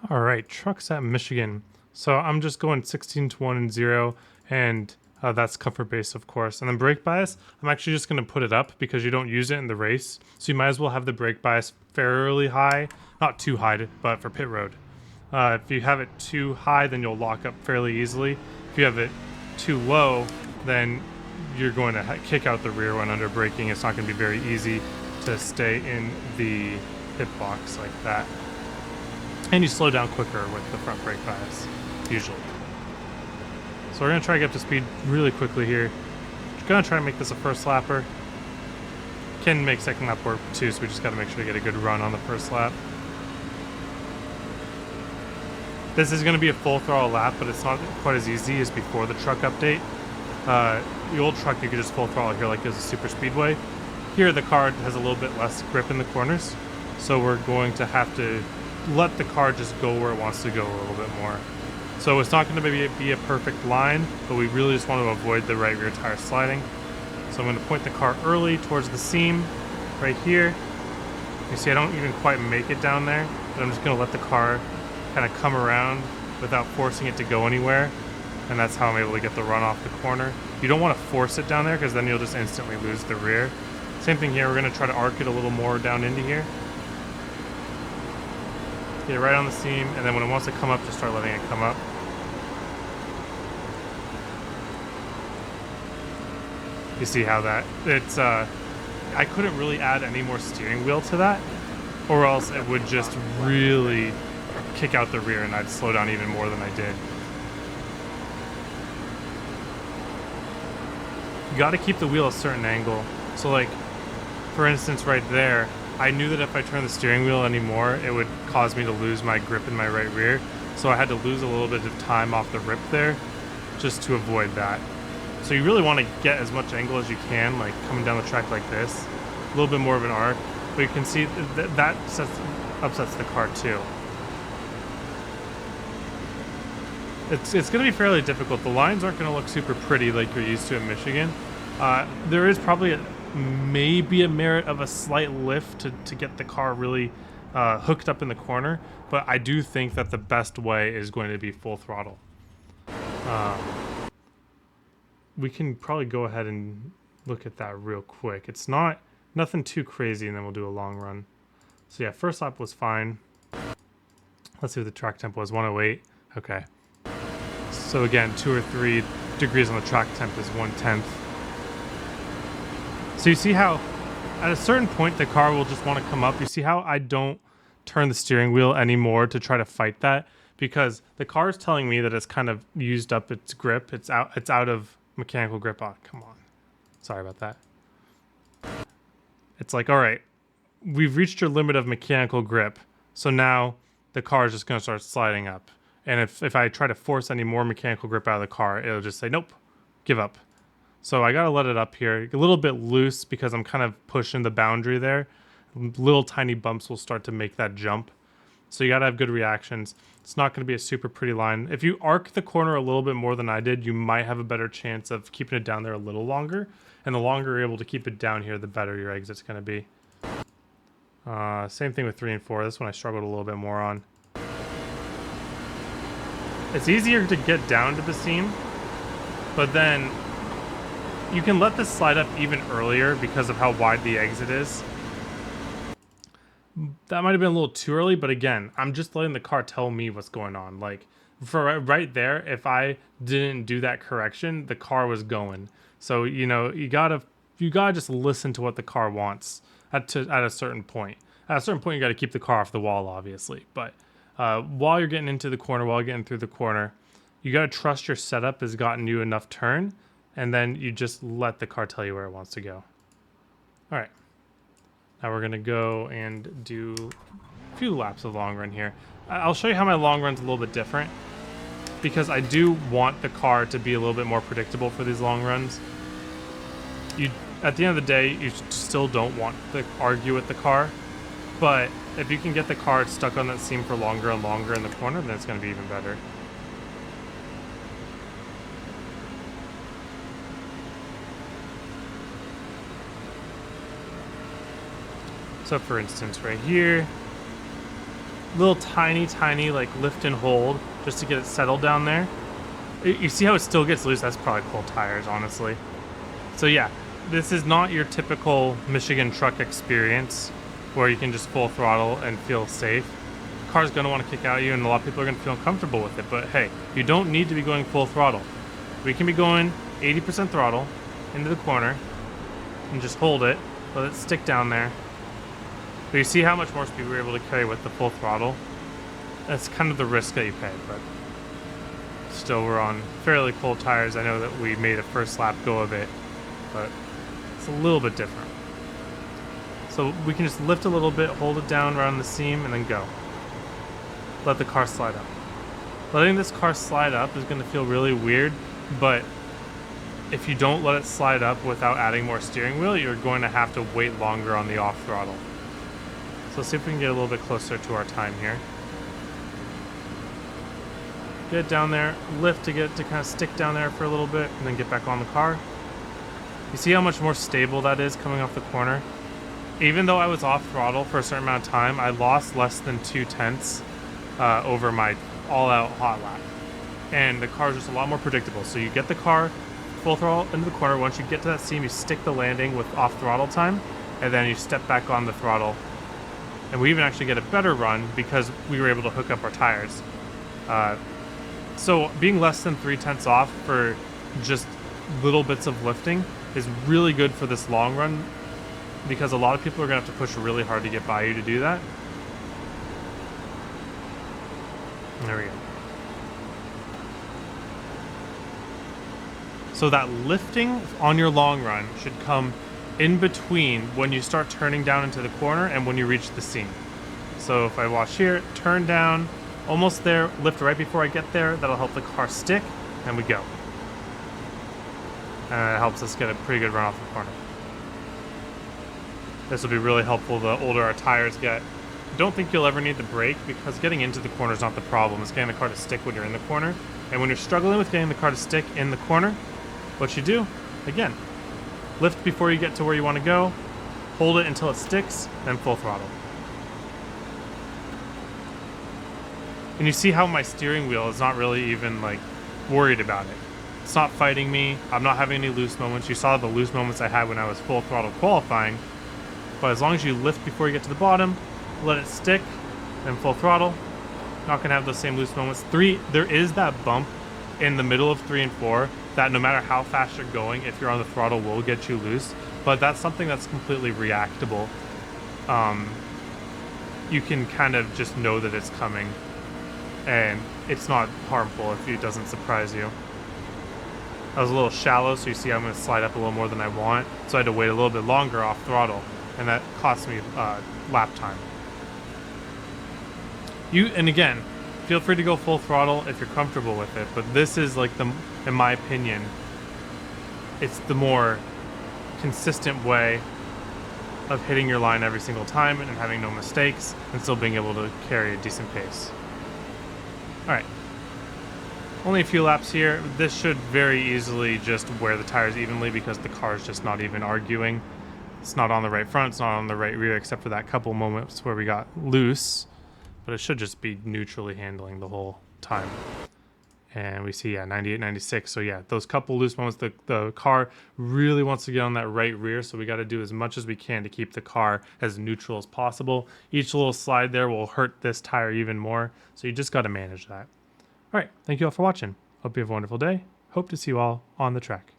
All right, trucks at Michigan. So I'm just going 16 to 1 and 0, and that's comfort base, of course. And then brake bias, I'm actually just going to put it up because you don't use it in the race. So you might as well have the brake bias fairly high, not too high, but for pit road. If you have it too high, then you'll lock up fairly easily. If you have it too low, then you're going to kick out the rear when under braking. It's not going to be very easy to stay in the pit box like that. And you slow down quicker with the front brake bias, usually. So we're going to try to get up to speed really quickly here. We're going to try to make this a first lapper. Can make second lap work too, so we just got to make sure to get a good run on the first lap. This is going to be a full throttle lap, but it's not quite as easy as before the truck update. The old truck, you could just full throttle here like it was a super speedway. Here, the car has a little bit less grip in the corners, so we're going to have to let the car just go where it wants to go a little bit more. So it's not going to be a perfect line, but we really just want to avoid the right rear tire sliding. So I'm going to point the car early towards the seam right here. You see I don't even quite make it down there, but I'm just going to let the car kind of come around without forcing it to go anywhere, and that's how I'm able to get the run off the corner. You don't want to force it down there because then you'll just instantly lose the rear. Same thing here, we're going to try to arc it a little more down into here. Get it right on the seam, and then when it wants to come up, just start letting it come up. You see how that, it's, I couldn't really add any more steering wheel to that, or else it would just really kick out the rear and I'd slow down even more than I did. You gotta keep the wheel a certain angle. So like, for instance right there, I knew that if I turned the steering wheel anymore, it would cause me to lose my grip in my right rear. So I had to lose a little bit of time off the rip there just to avoid that. So you really want to get as much angle as you can, like coming down the track like this. A little bit more of an arc, but you can see that upsets the car too. It's going to be fairly difficult. The lines aren't going to look super pretty like you're used to in Michigan. There is probably maybe a merit of a slight lift to get the car really hooked up in the corner, but I do think that the best way is going to be full throttle. We can probably go ahead and look at that real quick. It's nothing too crazy, and then we'll do a long run. So yeah, first lap was fine. Let's see what the track temp was, 108. Okay. So again, 2 or 3 degrees on the track temp is 1/10. So you see how at a certain point the car will just want to come up. You see how I don't turn the steering wheel anymore to try to fight that, because the car is telling me that it's kind of used up its grip. It's out of mechanical grip. Oh, come on. Sorry about that. It's like, all right, we've reached your limit of mechanical grip. So now the car is just going to start sliding up. And if I try to force any more mechanical grip out of the car, it'll just say, nope, give up. So I got to let it up here. A little bit loose because I'm kind of pushing the boundary there. Little tiny bumps will start to make that jump. So you got to have good reactions. It's not going to be a super pretty line. If you arc the corner a little bit more than I did, you might have a better chance of keeping it down there a little longer. And the longer you're able to keep it down here, the better your exit's going to be. Same thing with 3 and 4. This one I struggled a little bit more on. It's easier to get down to the seam, but then you can let this slide up even earlier because of how wide the exit is. That might have been a little too early, but again, I'm just letting the car tell me what's going on. Like, for right there, if I didn't do that correction, the car was going. So, you know, you gotta just listen to what the car wants at a certain point. At a certain point, you got to keep the car off the wall, obviously. But while you're getting into the corner, while you're getting through the corner, you got to trust your setup has gotten you enough turn, and then you just let the car tell you where it wants to go. All right. Now we're going to go and do a few laps of long run here. I'll show you how my long run's a little bit different, because I do want the car to be a little bit more predictable for these long runs. At the end of the day, you still don't want to argue with the car, but if you can get the car stuck on that seam for longer and longer in the corner, then it's going to be even better. So for instance, right here, little tiny like lift and hold just to get it settled down there. You see how it still gets loose? That's probably cold tires, honestly. So yeah, this is not your typical Michigan truck experience where you can just full throttle and feel safe. The car's gonna want to kick out at you, and a lot of people are gonna feel uncomfortable with it, but hey, you don't need to be going full throttle. We can be going 80% throttle into the corner and just hold it, let it stick down there. But you see how much more speed we were able to carry with the full throttle? That's kind of the risk that you pay, but still we're on fairly cold tires. I know that we made a first lap go of it, but it's a little bit different. So we can just lift a little bit, hold it down around the seam, and then go. Let the car slide up. Letting this car slide up is going to feel really weird, but if you don't let it slide up without adding more steering wheel, you're going to have to wait longer on the off throttle. So let's see if we can get a little bit closer to our time here. Get down there, lift to get it to kind of stick down there for a little bit, and then get back on the car. You see how much more stable that is coming off the corner? Even though I was off throttle for a certain amount of time, I lost less than 2/10 over my all-out hot lap. And the car is just a lot more predictable. So you get the car full throttle into the corner. Once you get to that seam, you stick the landing with off throttle time, and then you step back on the throttle. And we even actually get a better run because we were able to hook up our tires. So being less than 3/10 off for just little bits of lifting is really good for this long run, because a lot of people are going to have to push really hard to get by you to do that. There we go. So that lifting on your long run should come in between when you start turning down into the corner and when you reach the seam. So if I watch here, turn down, almost there, lift right before I get there, that'll help the car stick, and we go. And it helps us get a pretty good run off the corner. This will be really helpful the older our tires get. Don't think you'll ever need the brake, because getting into the corner is not the problem. It's getting the car to stick when you're in the corner. And when you're struggling with getting the car to stick in the corner, what you do, again, lift before you get to where you want to go, hold it until it sticks, then full throttle. And you see how my steering wheel is not really even like worried about it. It's not fighting me. I'm not having any loose moments. You saw the loose moments I had when I was full throttle qualifying. But as long as you lift before you get to the bottom, let it stick, then full throttle, not gonna have those same loose moments. There is that bump in the middle of 3 and 4 that no matter how fast you're going, if you're on the throttle, will get you loose. But that's something that's completely reactable. You can kind of just know that it's coming, and it's not harmful if it doesn't surprise you. I was a little shallow, so you see I'm going to slide up a little more than I want, so I had to wait a little bit longer off throttle, and that cost me lap time. And again, feel free to go full throttle if you're comfortable with it, but this is like in my opinion, it's the more consistent way of hitting your line every single time and having no mistakes and still being able to carry a decent pace. All right. Only a few laps here. This should very easily just wear the tires evenly because the car is just not even arguing. It's not on the right front, it's not on the right rear, except for that couple moments where we got loose. But it should just be neutrally handling the whole time. And we see, yeah, 98, 96. So yeah, those couple loose moments, the car really wants to get on that right rear. So we got to do as much as we can to keep the car as neutral as possible. Each little slide there will hurt this tire even more. So you just got to manage that. All right, thank you all for watching. Hope you have a wonderful day. Hope to see you all on the track.